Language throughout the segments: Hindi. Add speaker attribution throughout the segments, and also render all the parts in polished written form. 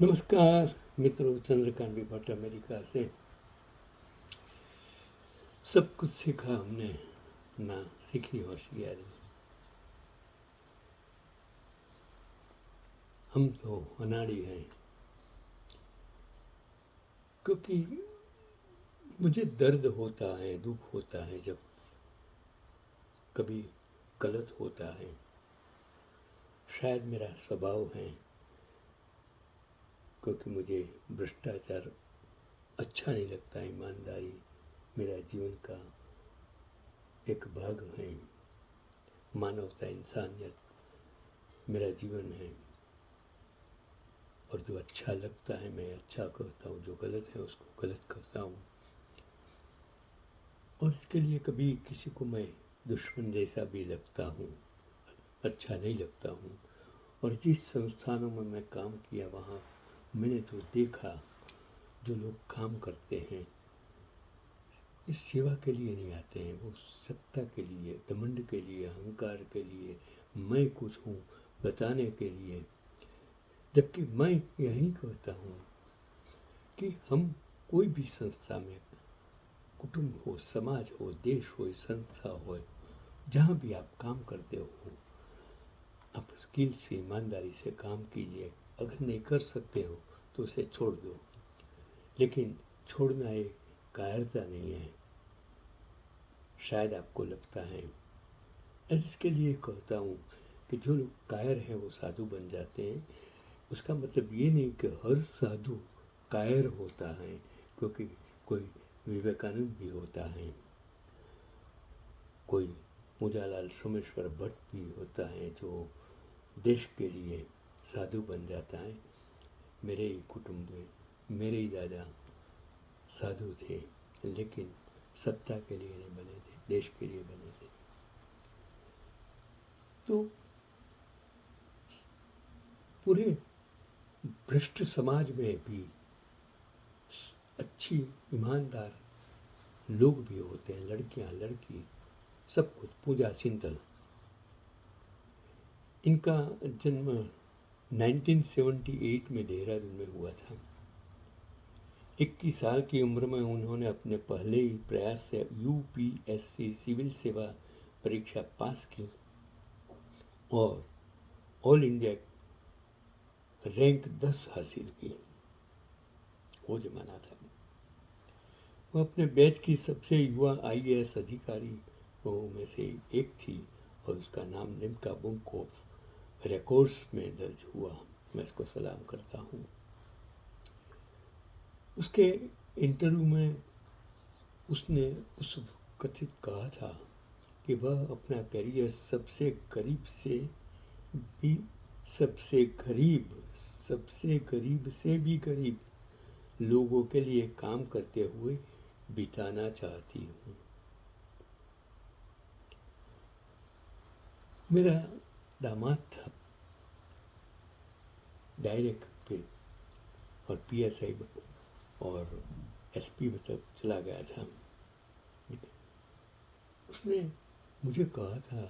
Speaker 1: नमस्कार मित्रों, चंद्रकांत भट्ट अमेरिका से। सब कुछ सीखा हमने, ना सीखी होशियारी। हम तो अनाड़ी हैं, क्योंकि मुझे दर्द होता है, दुख होता है जब कभी गलत होता है। शायद मेरा स्वभाव है, क्योंकि मुझे भ्रष्टाचार अच्छा नहीं लगता। ईमानदारी मेरा जीवन का एक भाग है। मानवता, इंसानियत मेरा जीवन है। और जो अच्छा लगता है मैं अच्छा करता हूँ, जो गलत है उसको गलत करता हूँ। और इसके लिए कभी किसी को मैं दुश्मन जैसा भी लगता हूँ, अच्छा नहीं लगता हूँ। और जिस संस्थानों में मैं काम किया, वहाँ मैंने जो देखा, जो लोग काम करते हैं इस सेवा के लिए नहीं आते हैं, वो सत्ता के लिए, घमंड के लिए, अहंकार के लिए, मैं कुछ हूँ बताने के लिए। जबकि मैं यही कहता हूँ कि हम कोई भी संस्था में, कुटुंब हो, समाज हो, देश हो, संस्था हो, जहाँ भी आप काम करते हो, आप स्किल से, ईमानदारी से काम कीजिए। अगर नहीं कर सकते हो तो उसे छोड़ दो, लेकिन छोड़ना एक कायरता नहीं है, शायद आपको लगता है। इसके लिए कहता हूँ कि जो लोग कायर हैं वो साधु बन जाते हैं। उसका मतलब ये नहीं कि हर साधु कायर होता है, क्योंकि कोई विवेकानंद भी होता है, कोई पूजालाल सोमेश्वर भट्ट भी होता है जो देश के लिए साधु बन जाता है। मेरे ही कुटुंब में मेरे ही दादा साधु थे, लेकिन सत्ता के लिए नहीं बने थे, देश के लिए बने थे। तो पूरे भ्रष्ट समाज में भी अच्छी ईमानदार लोग भी होते हैं, लड़कियां, लड़की, सब कुछ। पूजा सिंतल, इनका जन्म 1978 में देहरादून में हुआ था। 21 साल की उम्र में उन्होंने अपने पहले ही प्रयास से यूपीएससी सिविल सेवा परीक्षा पास की और ऑल इंडिया रैंक 10 हासिल की। वो जमाना था। वो अपने बैच की सबसे युवा आईएएस अधिकारी में से एक थी और उसका नाम लिम्का बुक ऑफ रिकॉर्ड्स में दर्ज हुआ। मैं इसको सलाम करता हूँ। उसके इंटरव्यू में उसने उस कथित कहा था कि वह अपना करियर सबसे गरीब से भी सबसे गरीब से भी गरीब लोगों के लिए काम करते हुए बिताना चाहती हूँ। मेरा दामाद था डायरेक्ट, फिर और पीएसआई और एसपी में तक चला गया था। उसने मुझे कहा था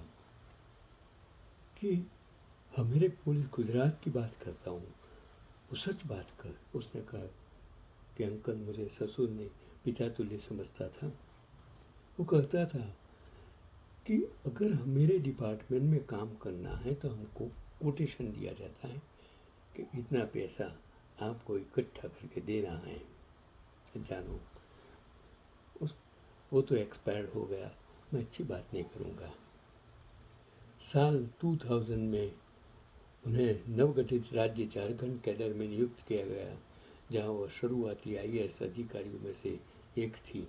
Speaker 1: कि मेरे पुलिस गुजरात की बात करता हूँ, वो सच बात कर। उसने कहा कि अंकल, मुझे ससुर ने पिता तुल्य समझता था। वो कहता था कि अगर मेरे डिपार्टमेंट में काम करना है तो हमको कोटेशन दिया जाता है कि इतना पैसा आपको इकट्ठा करके देना है, जानो। वो तो एक्सपायर्ड हो गया, मैं अच्छी बात नहीं करूँगा। साल 2000 में उन्हें नवगठित राज्य झारखंड कैडर में नियुक्त किया गया, जहां वह शुरुआती आईएएस अधिकारियों में से एक थी।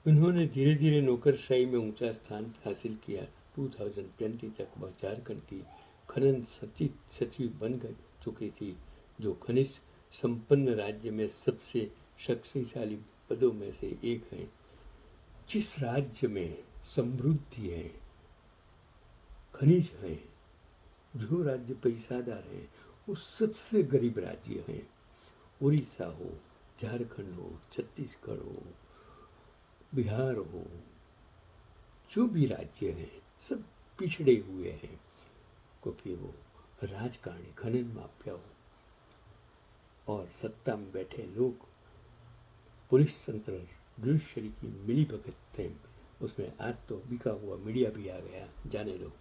Speaker 1: उन्होंने धीरे धीरे नौकरशाही में ऊंचा स्थान हासिल किया। 2020 तक वह झारखंड की खनन सचिव बन चुकी थी, जो खनिज संपन्न राज्य में सबसे शक्तिशाली पदों में से एक है। जिस राज्य में समृद्धि है, खनिज है, जो राज्य पैसादार है, वो सबसे गरीब राज्य है। उड़ीसा हो, झारखंड हो, छत्तीसगढ़ हो, बिहार हो, जो भी राज्य हैं सब पिछड़े हुए हैं, क्योंकि वो राजकारणी, खनन माफियाओं और सत्ता में बैठे लोग, पुलिस तंत्र, जुडिशरी की मिली भगत थे। उसमें आज तो बिका हुआ मीडिया भी आ गया, जाने दो।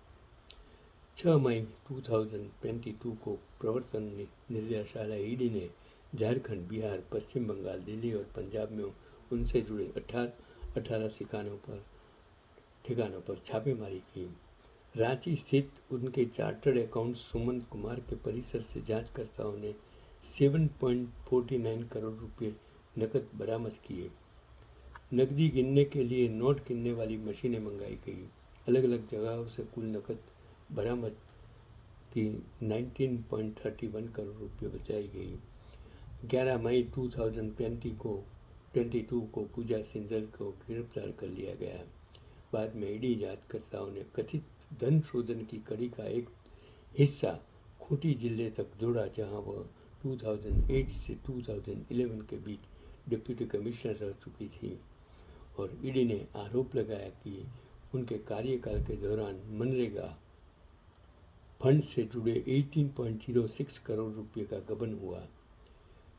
Speaker 1: 6 मई 2022 को प्रवर्तन निर्देशालय ईडी ने झारखंड, बिहार, पश्चिम बंगाल, दिल्ली और पंजाब में उनसे जुड़े 18 ठिकानों पर छापेमारी की। रांची स्थित उनके चार्टर्ड अकाउंट सुमंत कुमार के परिसर से जांचकर्ताओं ने 7.49 करोड़ रुपए नकद बरामद किए। नकदी गिनने के लिए नोट गिनने वाली मशीनें मंगाई गई। अलग अलग जगहों से कुल नकद बरामद की 19.31 करोड़ रुपये बचाई गई। 11 मई 2022 को पूजा सिंघल को गिरफ्तार कर लिया गया। बाद में ईडी जांचकर्ताओं ने कथित धन शोधन की कड़ी का एक हिस्सा खूंटी जिले तक जोड़ा, जहां वह 2008 से 2011 के बीच डिप्टी कमिश्नर रह चुकी थी। और ईडी ने आरोप लगाया कि उनके कार्यकाल के दौरान मनरेगा फंड से जुड़े 18.06 करोड़ रुपये का गबन हुआ।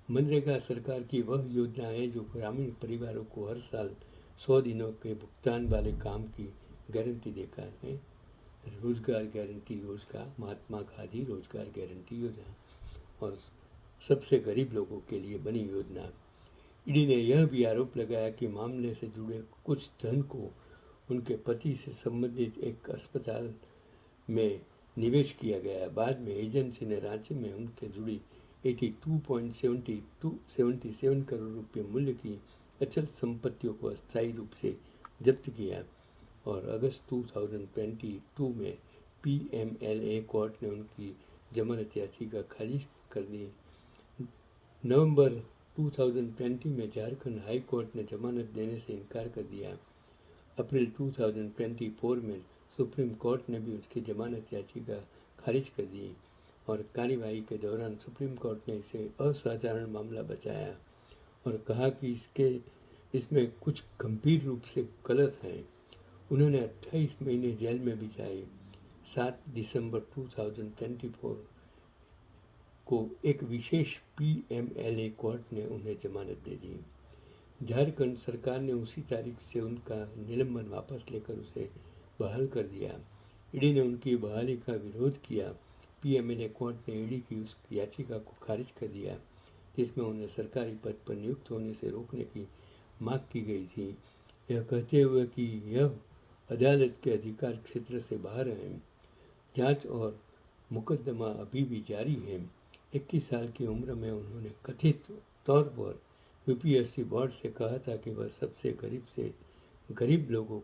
Speaker 1: मनरेगा सरकार की वह योजना है जो ग्रामीण परिवारों को हर साल 100 दिनों के भुगतान वाले काम की गारंटी देता है। रोजगार गारंटी योजना, महात्मा गांधी रोजगार गारंटी योजना और सबसे गरीब लोगों के लिए बनी योजना। ईडी ने यह भी आरोप लगाया कि मामले से जुड़े कुछ धन को उनके पति से संबंधित एक अस्पताल में निवेश किया गया। बाद में एजेंसी ने रांची में उनके जुड़ी 82.77 करोड़ रुपये मूल्य की अचल संपत्तियों को अस्थायी रूप से जब्त किया और अगस्त 2022 में पीएमएलए कोर्ट ने उनकी जमानत याचिका खारिज कर दी। नवंबर 2020 में झारखंड हाई कोर्ट ने जमानत देने से इनकार कर दिया। अप्रैल 2024 में सुप्रीम कोर्ट ने भी उसकी जमानत याचिका खारिज कर दी और कार्यवाही के दौरान सुप्रीम कोर्ट ने इसे असाधारण मामला बताया और कहा कि इसमें कुछ गंभीर रूप से गलत है। उन्होंने 28 महीने जेल में बिताए। 7 दिसंबर 2024 को एक विशेष पीएमएलए कोर्ट ने उन्हें जमानत दे दी। झारखंड सरकार ने उसी तारीख से उनका निलंबन वापस लेकर उसे बहाल कर दिया। ईडी ने उनकी बहाली का विरोध किया। पीएमएलए कोर्ट ने ईडी की उस याचिका को खारिज कर दिया जिसमें उन्हें सरकारी पद पर नियुक्त होने से रोकने की मांग की गई थी, यह कहते हुए कि यह अदालत के अधिकार क्षेत्र से बाहर है। जांच और मुकदमा अभी भी जारी है। 21 साल की उम्र में उन्होंने कथित तौर पर यूपीएससी बोर्ड से कहा था कि वह सबसे गरीब से गरीब लोगों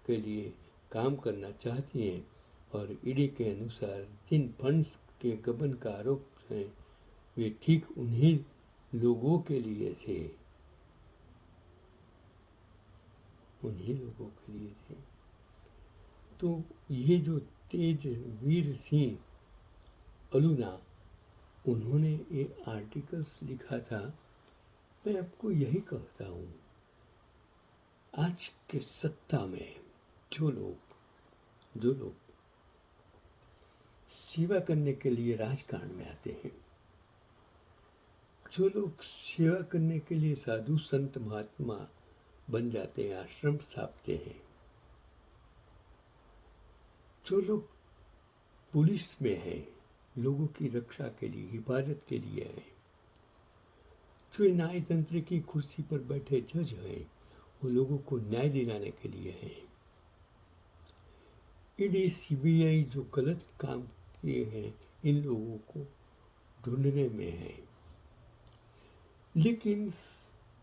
Speaker 1: के लिए काम करना चाहती हैं और ईडी के अनुसार जिन फंड्स के गबन का आरोप है वे ठीक उन्हीं लोगों के लिए थे, तो ये जो तेजवीर सिंह अलूना, उन्होंने ये आर्टिकल्स लिखा था। मैं आपको यही कहता हूँ, आज के सत्ता में जो लोग सेवा करने के लिए राजकारण में आते हैं, जो लोग सेवा करने के लिए साधु संत महात्मा बन जाते हैं, आश्रम स्थापते हैं, जो लोग पुलिस में हैं, लोगों की रक्षा के लिए, हिफाजत के लिए हैं, जो न्यायतंत्र की कुर्सी पर बैठे जज हैं, वो लोगों को न्याय दिलाने के लिए हैं। ईडी सीबीआई जो गलत काम किए हैं, इन लोगों को ढूंढने में है। लेकिन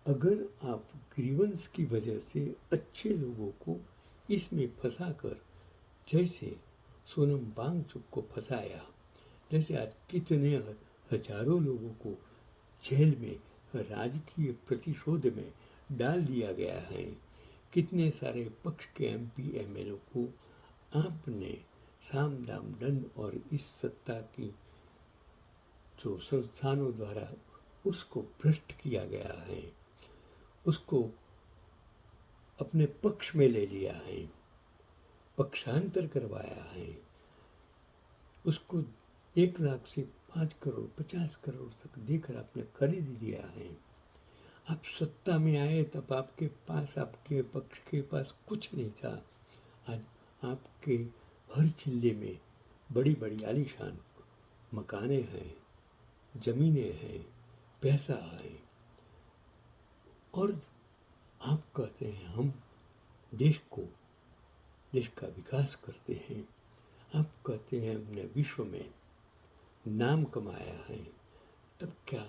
Speaker 1: अगर आप ग्रीवेंस की वजह से अच्छे लोगों को इसमें फंसाकर, जैसे सोनम वांगचुक को फंसाया, जैसे आज कितने हजारों लोगों को जेल में राजकीय प्रतिशोध में डाल दिया गया है, कितने सारे पक्ष के एमपी एमएलए को आपने साम दाम दंड और इस सत्ता की जो संस्थानों द्वारा उसको भ्रष्ट किया गया है, उसको अपने पक्ष में ले लिया है, पक्षांतर करवाया है, उसको 1 लाख से 5 करोड़ 50 करोड़ तक देकर आपने खरीद लिया है। आप सत्ता में आए तब आपके पास, आपके पक्ष के पास कुछ नहीं था। आज आपके हर जिले में बड़ी बड़ी आलीशान मकाने हैं, जमीनें हैं, पैसा है, और आप कहते हैं हम देश का विकास करते हैं। आप कहते हैं हमने विश्व में नाम कमाया है। तब क्या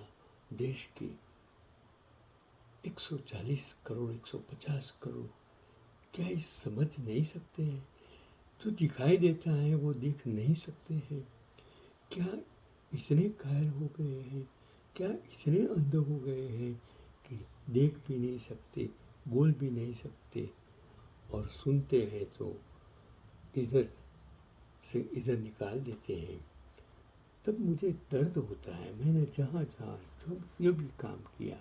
Speaker 1: देश की 140 करोड़ 150 करोड़ क्या इस समझ नहीं सकते हैं? जो दिखाई देता है वो देख नहीं सकते हैं? क्या इतने कायर हो गए हैं, क्या इतने अंधे हो गए हैं कि देख भी नहीं सकते, बोल भी नहीं सकते, और सुनते हैं तो इधर से इधर निकाल देते हैं? तब मुझे दर्द होता है। मैंने जहाँ जहाँ जो भी काम किया,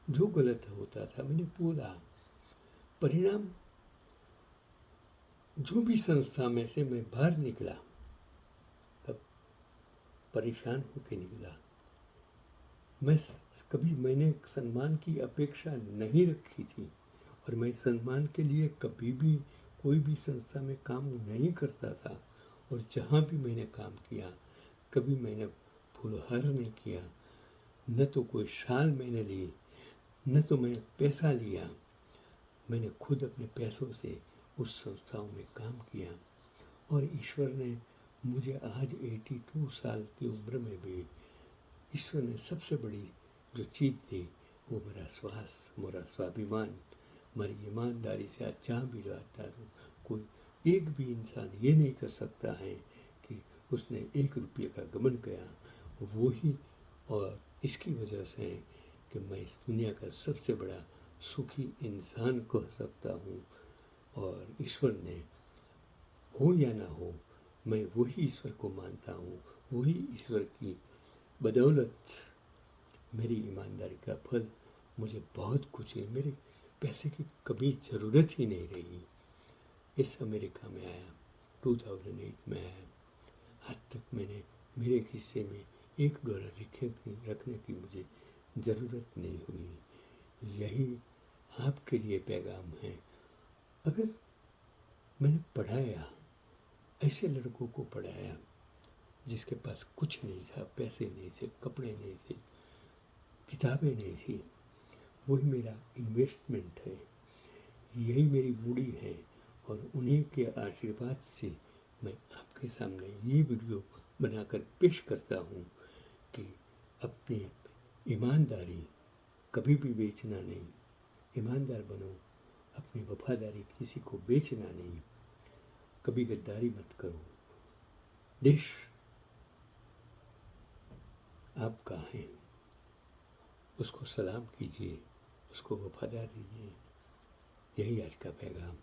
Speaker 1: जो गलत होता था मैंने बोला, परिणाम जो भी संस्था में से मैं बाहर निकला तब परेशान होकर निकला। मैंने सम्मान की अपेक्षा नहीं रखी थी, और मैं सम्मान के लिए कभी भी कोई भी संस्था में काम नहीं करता था। और जहाँ भी मैंने काम किया, कभी मैंने फुलहार नहीं किया, न तो कोई शाल मैंने ली, न तो मैंने पैसा लिया। मैंने खुद अपने पैसों से उस संस्थाओं में काम किया, और ईश्वर ने मुझे आज 82 साल की उम्र में भी ईश्वर ने सबसे बड़ी जो चीज़ दी वो मेरा स्वास्थ्य, मेरा स्वाभिमान, मेरी ईमानदारी से आज जहाँ भी रहता हूँ। कोई एक भी इंसान ये नहीं कर सकता है कि उसने 1 रुपये का गबन किया। वो ही और इसकी वजह से कि मैं इस दुनिया का सबसे बड़ा सुखी इंसान कह सकता हूँ। और ईश्वर ने हो या ना हो, मैं वही ईश्वर को मानता हूँ। वही ईश्वर की बदौलत मेरी ईमानदारी का फल मुझे बहुत कुछ है। मेरे पैसे की कभी ज़रूरत ही नहीं रही। इस अमेरिका में आया, 2008 में आया, आज तक मैंने मेरे खिस्से में $1 रखने की मुझे ज़रूरत नहीं हुई। यही आपके लिए पैगाम है। अगर मैंने पढ़ाया, ऐसे लड़कों को पढ़ाया जिसके पास कुछ नहीं था, पैसे नहीं थे, कपड़े नहीं थे, किताबें नहीं थी, वही मेरा इन्वेस्टमेंट है, यही मेरी मूड़ी है। और उन्हीं के आशीर्वाद से मैं आपके सामने ये वीडियो बनाकर पेश करता हूँ कि अपनी ईमानदारी कभी भी बेचना नहीं। ईमानदार बनो, अपनी वफादारी किसी को बेचना नहीं, कभी गद्दारी मत करो। देश आपका है, उसको सलाम कीजिए, उसको वफादार दीजिए। यही आज का पैगाम।